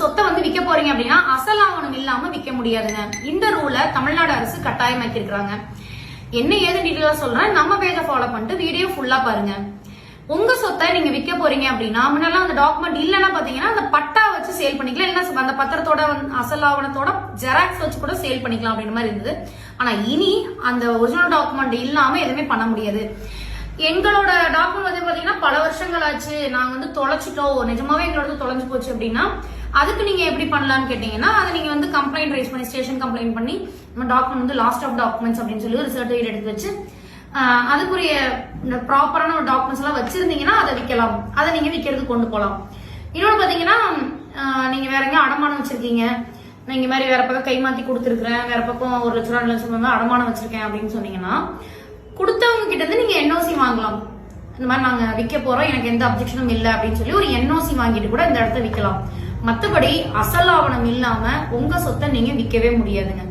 சொத்தை வந்து விற்க போறீங்க அப்படின்னா அசல் ஆவணம் இல்லாம விற்க முடியாதுங்க. இந்த ரூலை தமிழ்நாடு அரசு கட்டாயமாக்கி இருக்காங்க. என்ன ஏது டீட்டெயிலா சொல்றேன், நம்ம பேஜை ஃபாலோ பண்ணிட்டு வீடியோ ஃபுல்லா பாருங்க. உங்க சொத்தை நீங்க விற்க போறீங்க அப்படின்னா முன்னெல்லாம் அந்த டாக்குமெண்ட் இல்லைன்னா பாத்தீங்கன்னா அந்த பட்டா வச்சு சேல் பண்ணிக்கலாம், இல்லைன்னா அந்த பத்திரத்தோட அசல் ஆவணத்தோட ஜெராக்ஸ் வச்சு கூட சேல் பண்ணிக்கலாம் அப்படின்ற மாதிரி இருந்தது. ஆனா இனி அந்த ஒரிஜினல் டாக்குமெண்ட் இல்லாம எதுவுமே பண்ண முடியாது. எங்களோட டாக்குமெண்ட் வந்து பாத்தீங்கன்னா பல வருஷங்கள் ஆச்சு, நாங்க வந்து தொலைச்சிட்டோம், நிஜமாவே எங்களோட தொலைஞ்சு போச்சு அப்படின்னா அதுக்கு நீங்க எப்படி பண்ணலாம்னு கேட்டீங்கன்னா அதை நீங்க வந்து கம்ப்ளைண்ட் ரைஸ் பண்ணி ஸ்டேஷன் கம்ப்ளைண்ட் பண்ணி நம்ம டாக்குமெண்ட் வந்து லாஸ்ட் ஆஃப் டாக்குமெண்ட்ஸ் அப்படின்னு சொல்லி ஒரு சர்டிபிகேட் எடுத்து வச்சு அதுக்குரிய ப்ராப்பரான ஒரு டாக்குமெண்ட்ஸ் எல்லாம் வச்சிருந்தீங்கன்னா அதை விற்கலாம், அதை நீங்க விற்கிறதுக்கு கொண்டு போகலாம். இன்னொன்று பாத்தீங்கன்னா நீங்க வேற எங்கேயும் அடமானம் வச்சிருக்கீங்க, நான் இந்த மாதிரி வேற பக்கம் கைமாத்தி கொடுத்துருக்கேன், வேற பக்கம் 1 லட்சம் 2 லட்சம் அடமானம் வச்சிருக்கேன் அப்படின்னு சொன்னீங்கன்னா கொடுத்தவங்க கிட்ட இருந்து நீங்க என்ஓசி வாங்கலாம். இந்த மாதிரி நாங்க விற்க போறோம், எனக்கு எந்த அப்ஜெக்ஷனும் இல்லை அப்படின்னு சொல்லி ஒரு என்ஓசி வாங்கிட்டு கூட இந்த இடத்த விற்கலாம். மற்றபடி அசல் ஆவணம் இல்லாம உங்க சொத்தை நீங்க விற்கவே முடியாதுங்க.